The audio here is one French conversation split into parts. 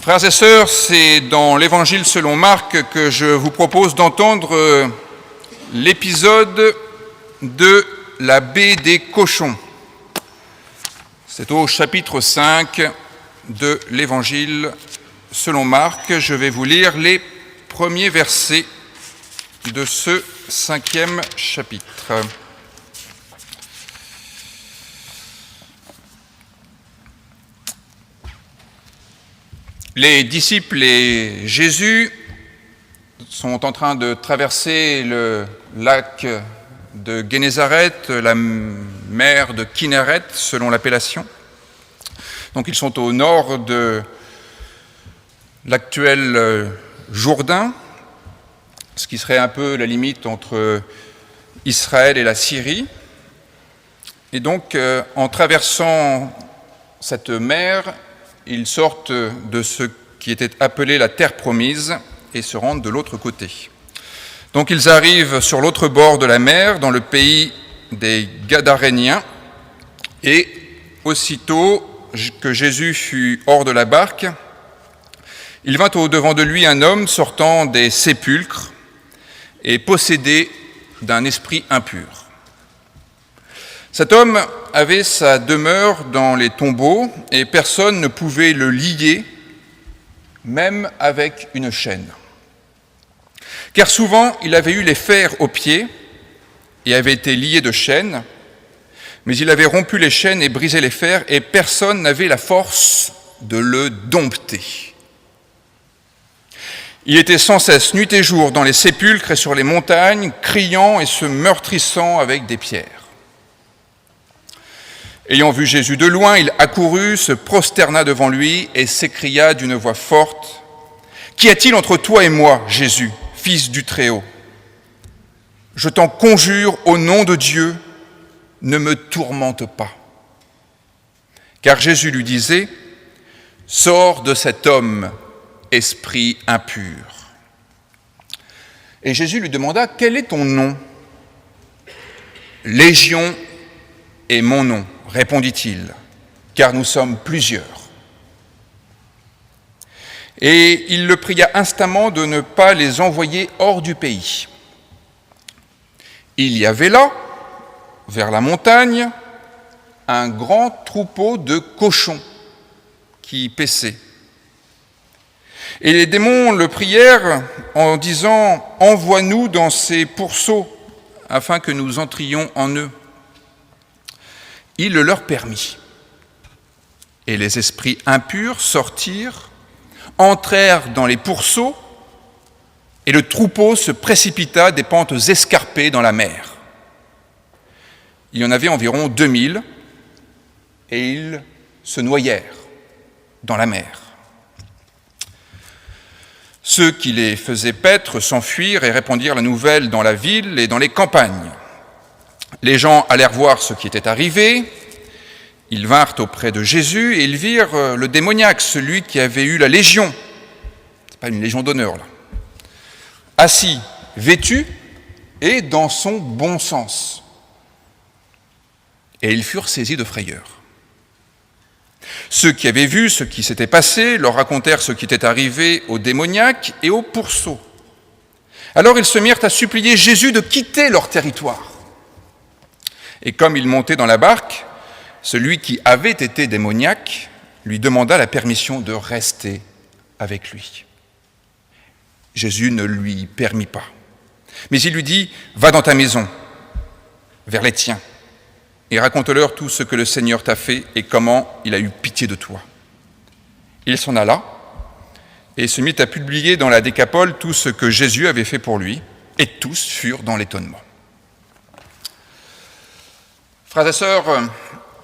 Frères et sœurs, c'est dans l'Évangile selon Marc que je vous propose d'entendre l'épisode de la baie des cochons. C'est au chapitre 5 de l'Évangile selon Marc. Je vais vous lire les premiers versets de ce 5e chapitre. Les disciples et Jésus sont en train de traverser le lac de Génézareth, la mer de Kinneret, selon l'appellation. Donc ils sont au nord de l'actuel Jourdain, ce qui serait un peu la limite entre Israël et la Syrie. Et donc, en traversant cette mer, ils sortent de ce qui était appelé la terre promise et se rendent de l'autre côté. Donc ils arrivent sur l'autre bord de la mer, dans le pays des Gadaréniens, et aussitôt que Jésus fut hors de la barque, il vint au-devant de lui un homme sortant des sépulcres et possédé d'un esprit impur. Cet homme avait sa demeure dans les tombeaux et personne ne pouvait le lier, même avec une chaîne. Car souvent, il avait eu les fers aux pieds et avait été lié de chaînes, mais il avait rompu les chaînes et brisé les fers et personne n'avait la force de le dompter. Il était sans cesse, nuit et jour, dans les sépulcres et sur les montagnes, criant et se meurtrissant avec des pierres. Ayant vu Jésus de loin, il accourut, se prosterna devant lui et s'écria d'une voix forte : « Qu'y a-t-il entre toi et moi, Jésus, fils du Très-Haut ? Je t'en conjure au nom de Dieu, ne me tourmente pas. » Car Jésus lui disait : « Sors de cet homme, esprit impur. » Et Jésus lui demanda : « Quel est ton nom ? » ?»« Légion est mon nom, répondit-il, car nous sommes plusieurs. Et il le pria instamment de ne pas les envoyer hors du pays. Il y avait là, vers la montagne, un grand troupeau de cochons qui paissaient. Et les démons le prièrent en disant : « Envoie-nous dans ces pourceaux, afin que nous entrions en eux. » Il le leur permit. Et les esprits impurs sortirent, entrèrent dans les pourceaux, et le troupeau se précipita des pentes escarpées dans la mer. Il y en avait environ 2000, et ils se noyèrent dans la mer. Ceux qui les faisaient paître s'enfuirent et répandirent la nouvelle dans la ville et dans les campagnes. Les gens allèrent voir ce qui était arrivé. Ils vinrent auprès de Jésus et ils virent le démoniaque, celui qui avait eu la légion. C'est pas une légion d'honneur, là. Assis, vêtu et dans son bon sens. Et ils furent saisis de frayeur. Ceux qui avaient vu ce qui s'était passé leur racontèrent ce qui était arrivé au démoniaque et au pourceau. Alors ils se mirent à supplier Jésus de quitter leur territoire. Et comme il montait dans la barque, celui qui avait été démoniaque lui demanda la permission de rester avec lui. Jésus ne lui permit pas. Mais il lui dit : « Va dans ta maison, vers les tiens, et raconte-leur tout ce que le Seigneur t'a fait et comment il a eu pitié de toi. » Il s'en alla et se mit à publier dans la Décapole tout ce que Jésus avait fait pour lui, et tous furent dans l'étonnement. Frères et sœurs,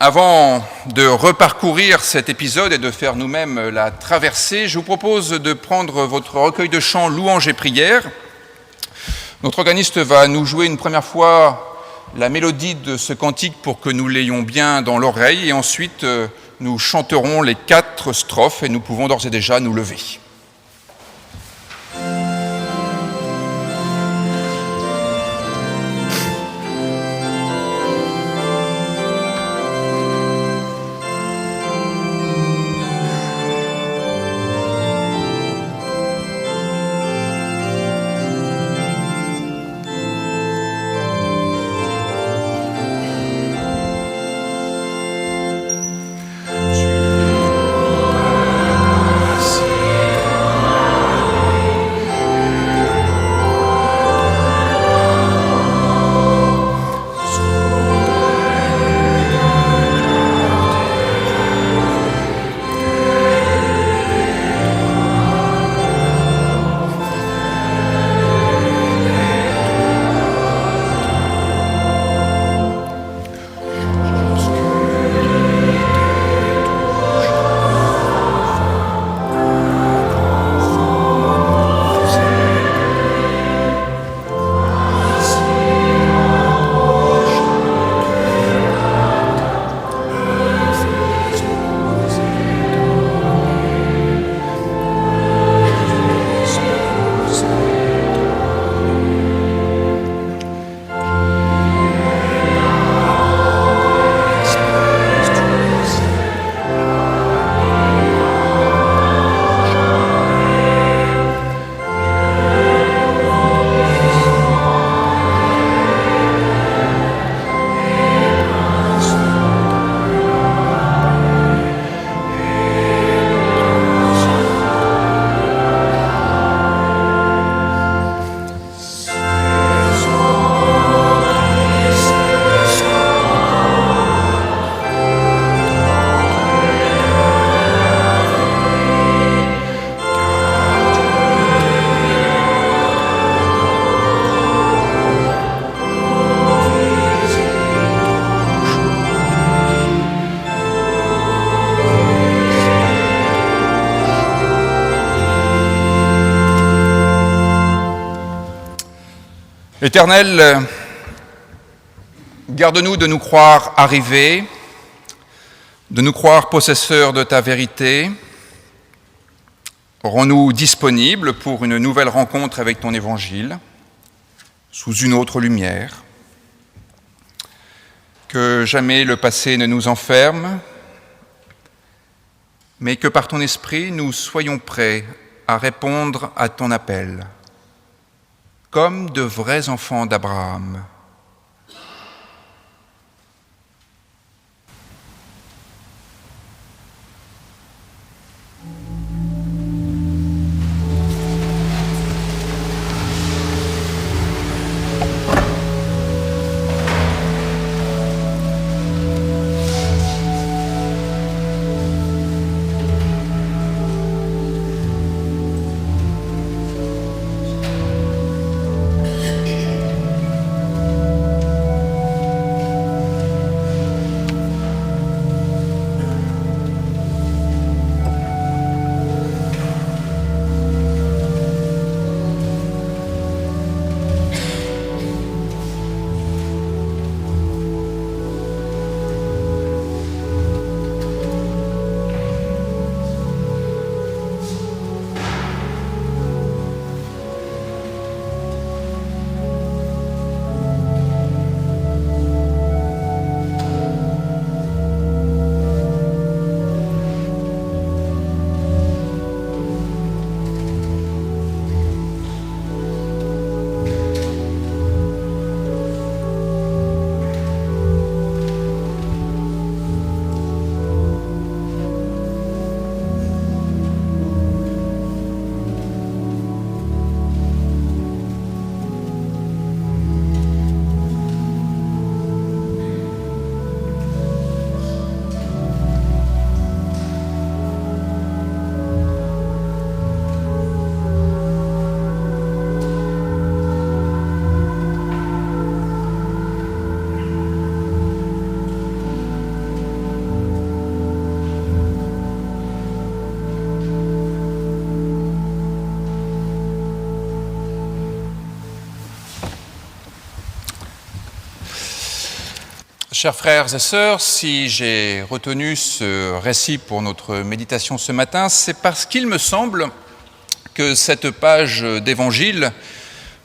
avant de reparcourir cet épisode et de faire nous-mêmes la traversée, je vous propose de prendre votre recueil de chants Louanges et prières. Notre organiste va nous jouer une première fois la mélodie de ce cantique pour que nous l'ayons bien dans l'oreille, et ensuite nous chanterons les 4 strophes et nous pouvons d'ores et déjà nous lever. L'Éternel, garde-nous de nous croire arrivés, de nous croire possesseurs de ta vérité. Rends-nous disponibles pour une nouvelle rencontre avec ton Évangile, sous une autre lumière. Que jamais le passé ne nous enferme, mais que par ton esprit, nous soyons prêts à répondre à ton appel, comme de vrais enfants d'Abraham. Chers frères et sœurs, si j'ai retenu ce récit pour notre méditation ce matin, c'est parce qu'il me semble que cette page d'évangile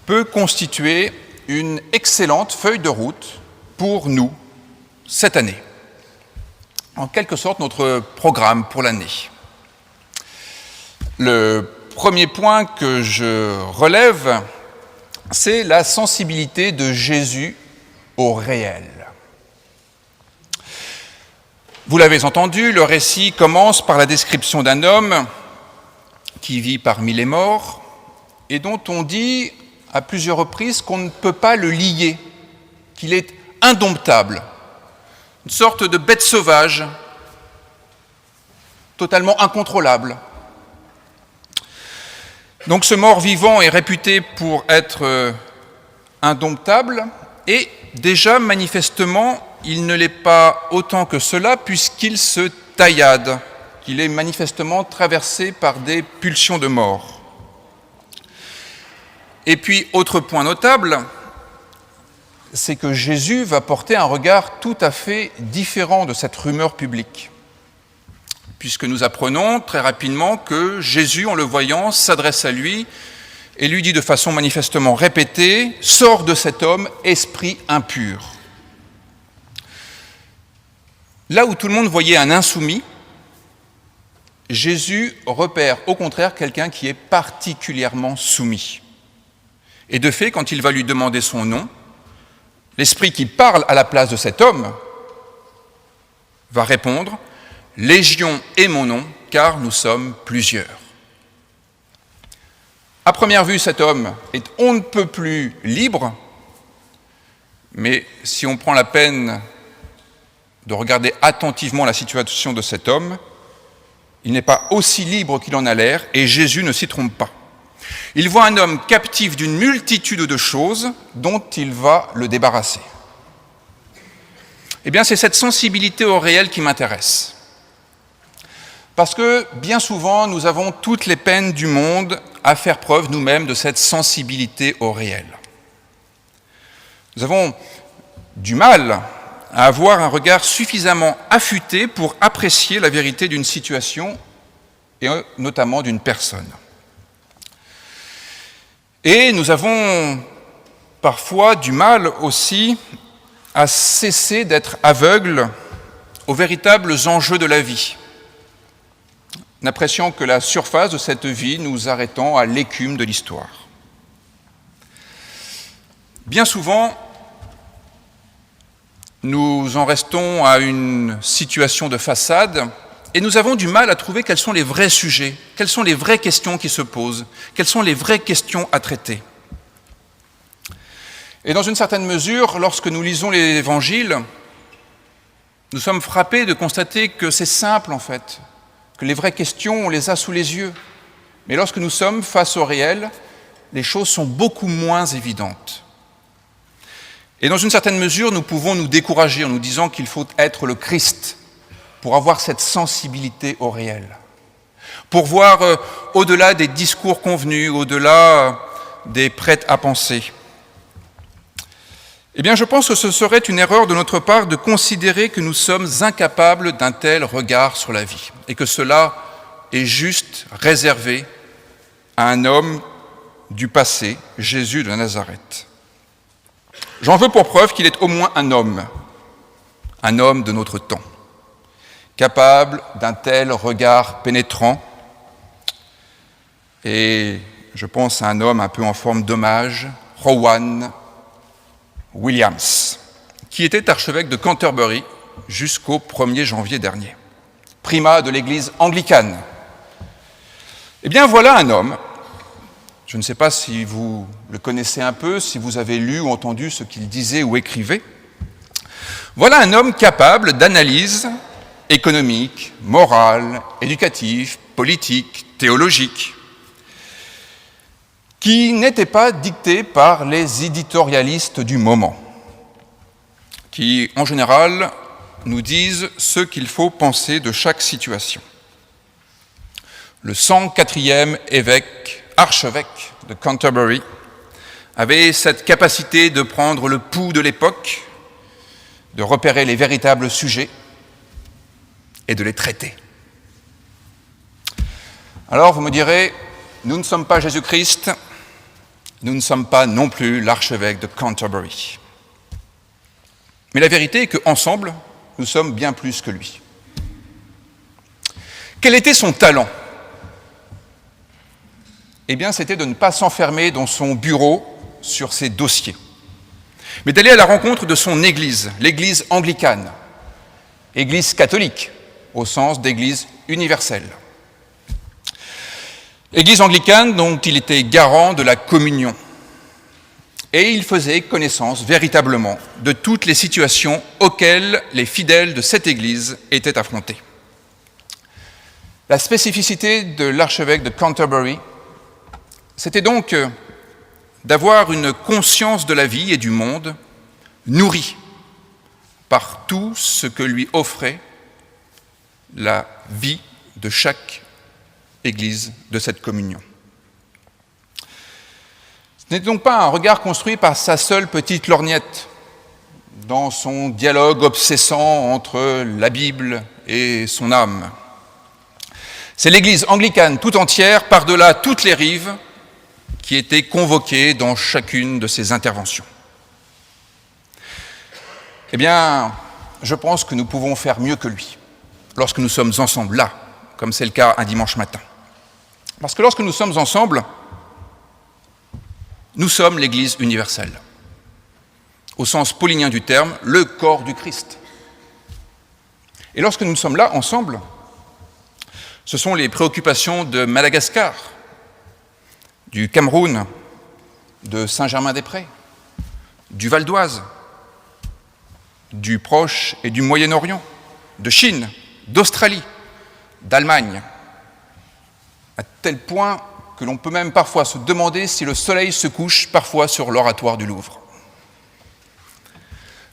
peut constituer une excellente feuille de route pour nous cette année. En quelque sorte, notre programme pour l'année. Le premier point que je relève, c'est la sensibilité de Jésus au réel. Vous l'avez entendu, le récit commence par la description d'un homme qui vit parmi les morts et dont on dit à plusieurs reprises qu'on ne peut pas le lier, qu'il est indomptable, une sorte de bête sauvage, totalement incontrôlable. Donc ce mort-vivant est réputé pour être indomptable et déjà manifestement il ne l'est pas autant que cela puisqu'il se taillade, qu'il est manifestement traversé par des pulsions de mort. Et puis, autre point notable, c'est que Jésus va porter un regard tout à fait différent de cette rumeur publique, puisque nous apprenons très rapidement que Jésus, en le voyant, s'adresse à lui et lui dit de façon manifestement répétée « Sors de cet homme, esprit impur ». Là où tout le monde voyait un insoumis, Jésus repère au contraire quelqu'un qui est particulièrement soumis. Et de fait, quand il va lui demander son nom, l'esprit qui parle à la place de cet homme va répondre « Légion est mon nom, car nous sommes plusieurs ». À première vue, cet homme est on ne peut plus libre, mais si on prend la peine de regarder attentivement la situation de cet homme, il n'est pas aussi libre qu'il en a l'air, et Jésus ne s'y trompe pas. Il voit un homme captif d'une multitude de choses dont il va le débarrasser. Eh bien, c'est cette sensibilité au réel qui m'intéresse. Parce que, bien souvent, nous avons toutes les peines du monde à faire preuve nous-mêmes de cette sensibilité au réel. Nous avons du mal à avoir un regard suffisamment affûté pour apprécier la vérité d'une situation et notamment d'une personne. Et nous avons parfois du mal aussi à cesser d'être aveugles aux véritables enjeux de la vie, n'appréciant que la surface de cette vie, nous arrêtant à l'écume de l'histoire. Bien souvent, nous en restons à une situation de façade et nous avons du mal à trouver quels sont les vrais sujets, quelles sont les vraies questions qui se posent, quelles sont les vraies questions à traiter. Et dans une certaine mesure, lorsque nous lisons les évangiles, nous sommes frappés de constater que c'est simple en fait, que les vraies questions, on les a sous les yeux. Mais lorsque nous sommes face au réel, les choses sont beaucoup moins évidentes. Et dans une certaine mesure, nous pouvons nous décourager en nous disant qu'il faut être le Christ pour avoir cette sensibilité au réel, pour voir au-delà des discours convenus, au-delà des prêts à penser. Eh bien, je pense que ce serait une erreur de notre part de considérer que nous sommes incapables d'un tel regard sur la vie et que cela est juste réservé à un homme du passé, Jésus de Nazareth. J'en veux pour preuve qu'il est au moins un homme de notre temps, capable d'un tel regard pénétrant. Et je pense à un homme un peu en forme d'hommage, Rowan Williams, qui était archevêque de Canterbury jusqu'au 1er janvier dernier, primat de l'église anglicane. Eh bien, voilà un homme, je ne sais pas si vous le connaissez un peu, si vous avez lu ou entendu ce qu'il disait ou écrivait. Voilà un homme capable d'analyse économique, morale, éducative, politique, théologique, qui n'était pas dicté par les éditorialistes du moment, qui, en général, nous disent ce qu'il faut penser de chaque situation. Le 104e archevêque de Canterbury avait cette capacité de prendre le pouls de l'époque, de repérer les véritables sujets et de les traiter. Alors, vous me direz, nous ne sommes pas Jésus-Christ, nous ne sommes pas non plus l'archevêque de Canterbury. Mais la vérité est qu'ensemble, nous sommes bien plus que lui. Quel était son talent ? Eh bien, c'était de ne pas s'enfermer dans son bureau sur ses dossiers, mais d'aller à la rencontre de son église, l'église anglicane, église catholique, au sens d'église universelle. Église anglicane dont il était garant de la communion. Et il faisait connaissance véritablement de toutes les situations auxquelles les fidèles de cette église étaient affrontés. La spécificité de l'archevêque de Canterbury, c'était donc d'avoir une conscience de la vie et du monde nourrie par tout ce que lui offrait la vie de chaque Église de cette communion. Ce n'est donc pas un regard construit par sa seule petite lorgnette, dans son dialogue obsessant entre la Bible et son âme. C'est l'Église anglicane tout entière, par-delà toutes les rives, qui était convoquée dans chacune de ses interventions. Eh bien, je pense que nous pouvons faire mieux que lui, lorsque nous sommes ensemble là, comme c'est le cas un dimanche matin. Parce que lorsque nous sommes ensemble, nous sommes l'Église universelle. Au sens paulinien du terme, le corps du Christ. Et lorsque nous sommes là ensemble, ce sont les préoccupations de Madagascar, du Cameroun, de Saint-Germain-des-Prés, du Val d'Oise, du Proche et du Moyen-Orient, de Chine, d'Australie, d'Allemagne, à tel point que l'on peut même parfois se demander si le soleil se couche parfois sur l'oratoire du Louvre.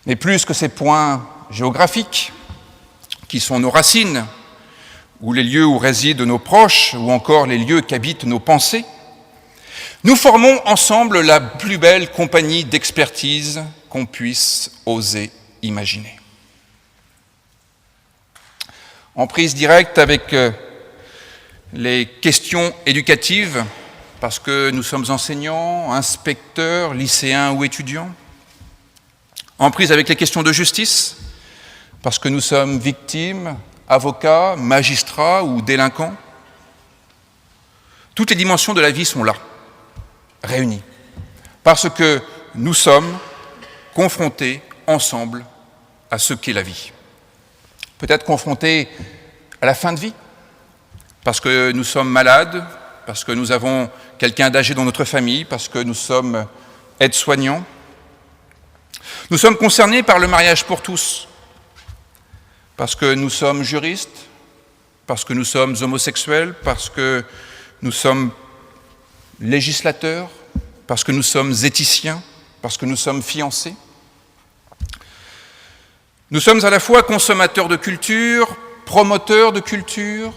Mais plus que ces points géographiques, qui sont nos racines, ou les lieux où résident nos proches, ou encore les lieux qu'habitent nos pensées, nous formons ensemble la plus belle compagnie d'expertise qu'on puisse oser imaginer. En prise directe avec les questions éducatives, parce que nous sommes enseignants, inspecteurs, lycéens ou étudiants. En prise avec les questions de justice, parce que nous sommes victimes, avocats, magistrats ou délinquants. Toutes les dimensions de la vie sont là, réunies, parce que nous sommes confrontés ensemble à ce qu'est la vie. Peut-être confrontés à la fin de vie, parce que nous sommes malades, parce que nous avons quelqu'un d'âgé dans notre famille, parce que nous sommes aides-soignants. Nous sommes concernés par le mariage pour tous, parce que nous sommes juristes, parce que nous sommes homosexuels, parce que nous sommes législateurs, parce que nous sommes éthiciens, parce que nous sommes fiancés. Nous sommes à la fois consommateurs de culture, promoteurs de culture,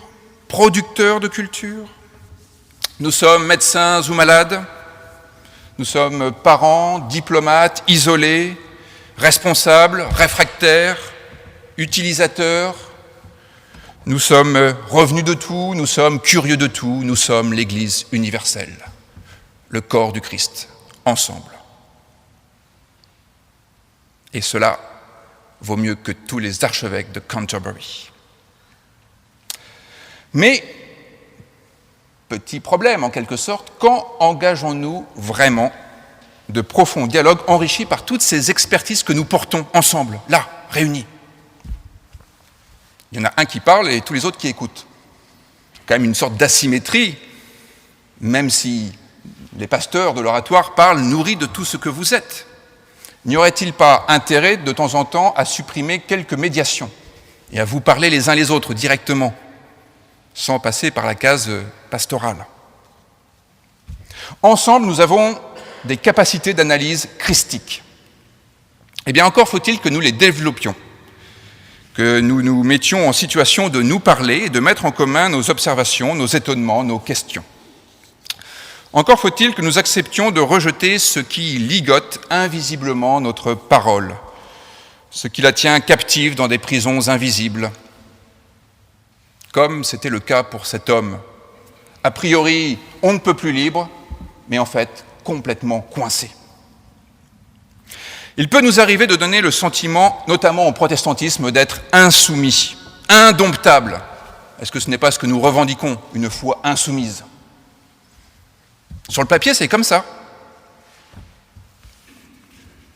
producteurs de culture. Nous sommes médecins ou malades. Nous sommes parents, diplomates, isolés, responsables, réfractaires, utilisateurs. Nous sommes revenus de tout, nous sommes curieux de tout, nous sommes l'Église universelle, le corps du Christ, ensemble. Et cela vaut mieux que tous les archevêques de Canterbury. Mais, petit problème en quelque sorte, quand engageons-nous vraiment de profonds dialogues enrichis par toutes ces expertises que nous portons ensemble, là, réunis? Il y en a un qui parle et tous les autres qui écoutent. Quand même une sorte d'asymétrie, même si les pasteurs de l'oratoire parlent nourris de tout ce que vous êtes. N'y aurait-il pas intérêt de temps en temps à supprimer quelques médiations et à vous parler les uns les autres directement, sans passer par la case pastorale? Ensemble, nous avons des capacités d'analyse christique. Eh bien, encore faut-il que nous les développions, que nous nous mettions en situation de nous parler et de mettre en commun nos observations, nos étonnements, nos questions. Encore faut-il que nous acceptions de rejeter ce qui ligote invisiblement notre parole, ce qui la tient captive dans des prisons invisibles, comme c'était le cas pour cet homme. A priori, on ne peut plus libre, mais en fait, complètement coincé. Il peut nous arriver de donner le sentiment, notamment au protestantisme, d'être insoumis, indomptable. Est-ce que ce n'est pas ce que nous revendiquons, une foi insoumise? Sur le papier, c'est comme ça.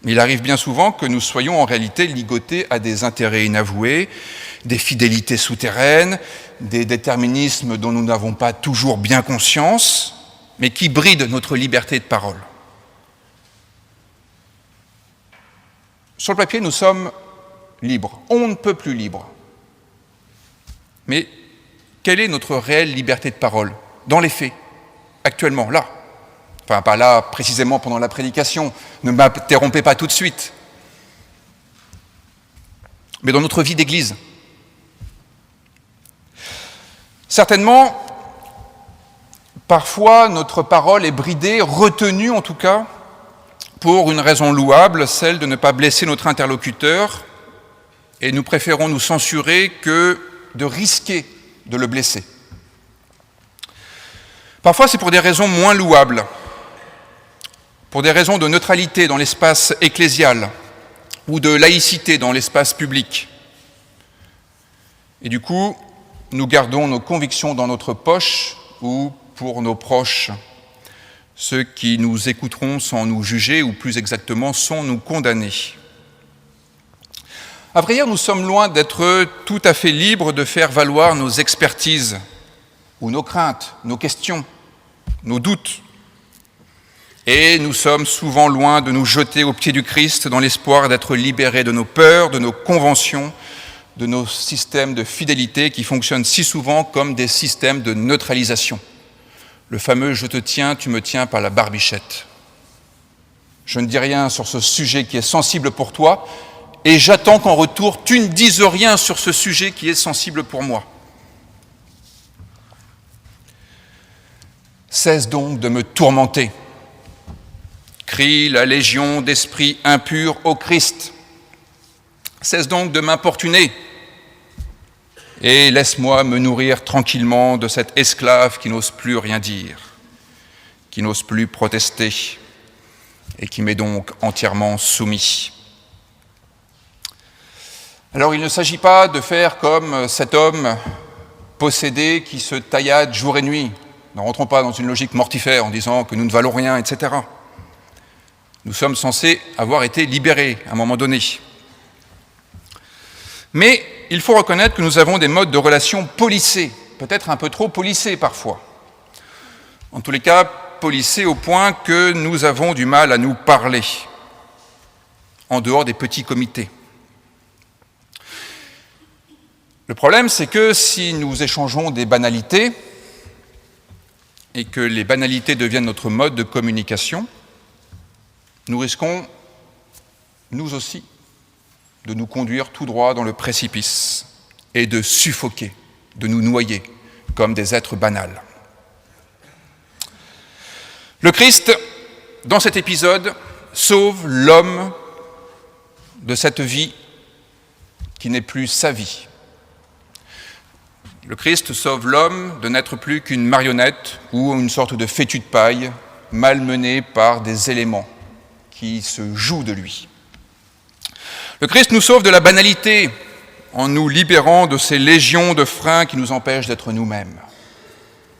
Il arrive bien souvent que nous soyons en réalité ligotés à des intérêts inavoués, des fidélités souterraines, des déterminismes dont nous n'avons pas toujours bien conscience, mais qui brident notre liberté de parole. Sur le papier, nous sommes libres. On ne peut plus libres. Mais quelle est notre réelle liberté de parole, dans les faits, actuellement, là? Enfin, pas là, précisément pendant la prédication, ne m'interrompez pas tout de suite. Mais dans notre vie d'Église. Certainement, parfois, notre parole est bridée, retenue en tout cas, pour une raison louable, celle de ne pas blesser notre interlocuteur, et nous préférons nous censurer que de risquer de le blesser. Parfois, c'est pour des raisons moins louables, pour des raisons de neutralité dans l'espace ecclésial ou de laïcité dans l'espace public. Et du coup, nous gardons nos convictions dans notre poche ou pour nos proches, ceux qui nous écouteront sans nous juger ou plus exactement sans nous condamner. À vrai dire, nous sommes loin d'être tout à fait libres de faire valoir nos expertises ou nos craintes, nos questions, nos doutes. Et nous sommes souvent loin de nous jeter aux pieds du Christ dans l'espoir d'être libérés de nos peurs, de nos conventions, de nos systèmes de fidélité qui fonctionnent si souvent comme des systèmes de neutralisation. Le fameux « je te tiens, tu me tiens par la barbichette ». Je ne dis rien sur ce sujet qui est sensible pour toi et j'attends qu'en retour, tu ne dises rien sur ce sujet qui est sensible pour moi. Cesse donc de me tourmenter. crie la légion d'esprits impurs au Christ. Cesse donc de m'importuner et laisse-moi me nourrir tranquillement de cet esclave qui n'ose plus rien dire, qui n'ose plus protester et qui m'est donc entièrement soumis. Alors il ne s'agit pas de faire comme cet homme possédé qui se taillade jour et nuit. Ne rentrons pas dans une logique mortifère en disant que nous ne valons rien, etc. Nous sommes censés avoir été libérés à un moment donné. Mais il faut reconnaître que nous avons des modes de relation policés, peut-être un peu trop policés parfois. En tous les cas, policés au point que nous avons du mal à nous parler, en dehors des petits comités. Le problème, c'est que si nous échangeons des banalités, et que les banalités deviennent notre mode de communication, nous risquons, nous aussi, de nous conduire tout droit dans le précipice et de suffoquer, de nous noyer comme des êtres banals. Le Christ, dans cet épisode, sauve l'homme de cette vie qui n'est plus sa vie. Le Christ sauve l'homme de n'être plus qu'une marionnette ou une sorte de fétu de paille malmené par des éléments qui se jouent de lui. Le Christ nous sauve de la banalité en nous libérant de ces légions de freins qui nous empêchent d'être nous-mêmes.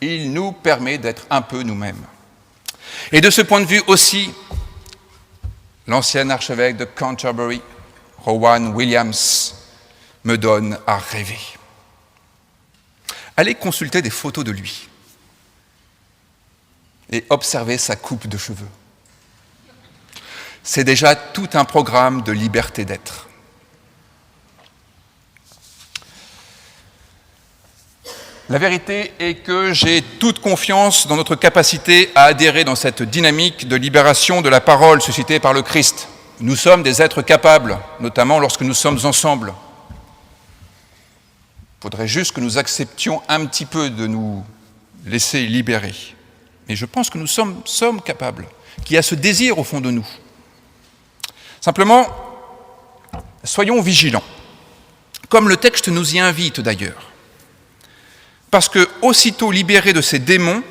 Il nous permet d'être un peu nous-mêmes. Et de ce point de vue aussi, l'ancien archevêque de Canterbury, Rowan Williams, me donne à rêver. Allez consulter des photos de lui et observer sa coupe de cheveux. C'est déjà tout un programme de liberté d'être. La vérité est que j'ai toute confiance dans notre capacité à adhérer dans cette dynamique de libération de la parole suscitée par le Christ. Nous sommes des êtres capables, notamment lorsque nous sommes ensemble. Il faudrait juste que nous acceptions un petit peu de nous laisser libérer. Mais je pense que nous sommes capables, qu'il y a ce désir au fond de nous. Simplement, soyons vigilants, comme le texte nous y invite d'ailleurs. Parce que, aussitôt libéré de ses démons,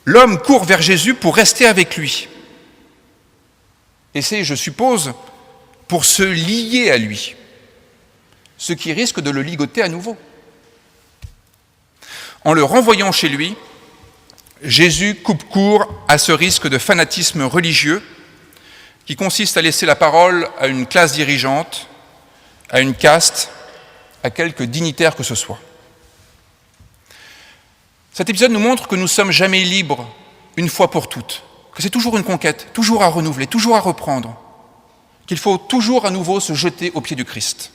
l'homme court vers Jésus pour rester avec lui. Et c'est, je suppose, pour se lier à lui, ce qui risque de le ligoter à nouveau. En le renvoyant chez lui, Jésus coupe court à ce risque de fanatisme religieux qui consiste à laisser la parole à une classe dirigeante, à une caste, à quelque dignitaire que ce soit. Cet épisode nous montre que nous ne sommes jamais libres une fois pour toutes, que c'est toujours une conquête, toujours à renouveler, toujours à reprendre, qu'il faut toujours à nouveau se jeter aux pieds du Christ.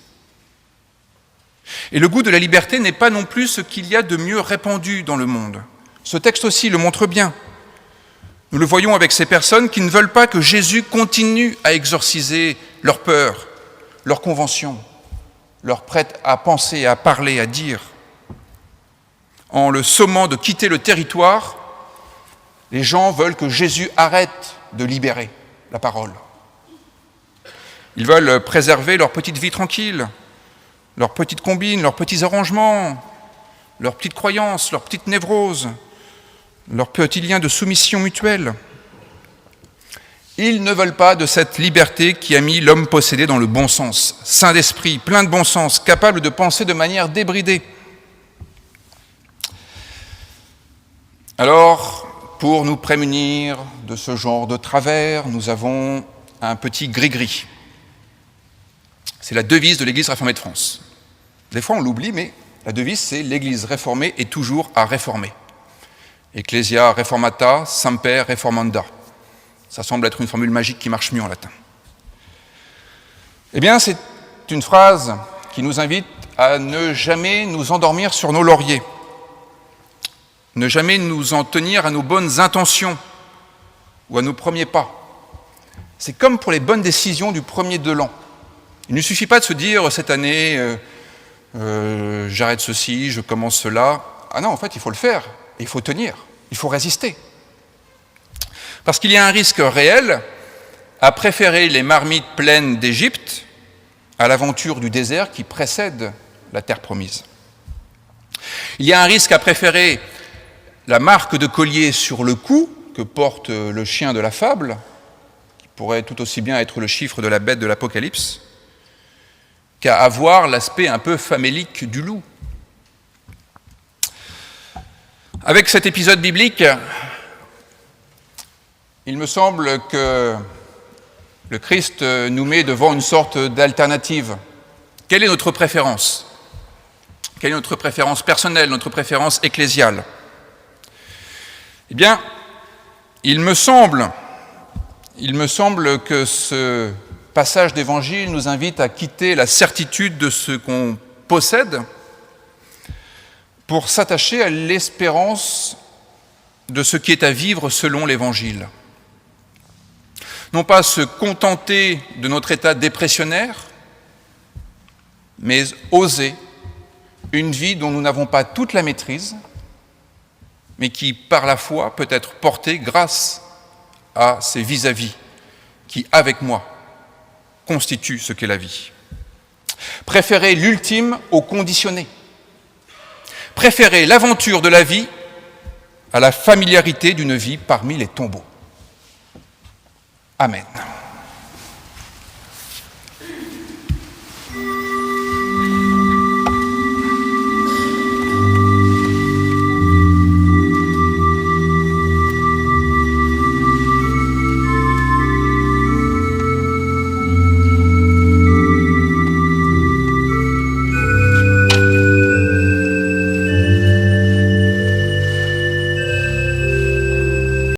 Et le goût de la liberté n'est pas non plus ce qu'il y a de mieux répandu dans le monde. Ce texte aussi le montre bien. Nous le voyons avec ces personnes qui ne veulent pas que Jésus continue à exorciser leurs peurs, leurs conventions, leurs prêts à penser, à parler, à dire. En le sommant de quitter le territoire, les gens veulent que Jésus arrête de libérer la parole. Ils veulent préserver leur petite vie tranquille, leurs petites combines, leurs petits arrangements, leurs petites croyances, leurs petites névroses, leurs petits liens de soumission mutuelle. Ils ne veulent pas de cette liberté qui a mis l'homme possédé dans le bon sens, saint d'esprit, plein de bon sens, capable de penser de manière débridée. Alors, pour nous prémunir de ce genre de travers, nous avons un petit gris-gris. C'est la devise de l'Église réformée de France. Des fois, on l'oublie, mais la devise, c'est « l'Église réformée est toujours à réformer ». Ecclesia reformata, semper reformanda. Ça semble être une formule magique qui marche mieux en latin. Eh bien, c'est une phrase qui nous invite à ne jamais nous endormir sur nos lauriers, ne jamais nous en tenir à nos bonnes intentions ou à nos premiers pas. C'est comme pour les bonnes décisions du premier de l'an. Il ne suffit pas de se dire, cette année, j'arrête ceci, je commence cela. Ah non, en fait, il faut le faire. Et il faut tenir, il faut résister. Parce qu'il y a un risque réel à préférer les marmites pleines d'Égypte à l'aventure du désert qui précède la terre promise. Il y a un risque à préférer la marque de collier sur le cou que porte le chien de la fable, qui pourrait tout aussi bien être le chiffre de la bête de l'Apocalypse, qu'à avoir l'aspect un peu famélique du loup. Avec cet épisode biblique, il me semble que le Christ nous met devant une sorte d'alternative. Quelle est notre préférence ? Quelle est notre préférence personnelle, notre préférence ecclésiale ? Eh bien, il me semble que ce passage d'Évangile nous invite à quitter la certitude de ce qu'on possède pour s'attacher à l'espérance de ce qui est à vivre selon l'Évangile. Non pas se contenter de notre état dépressionnaire, mais oser une vie dont nous n'avons pas toute la maîtrise, mais qui, par la foi, peut être portée grâce à ces vis-à-vis qui, avec moi, constituent ce qu'est la vie. Préférer l'ultime au conditionné. Préférer l'aventure de la vie à la familiarité d'une vie parmi les tombeaux. Amen.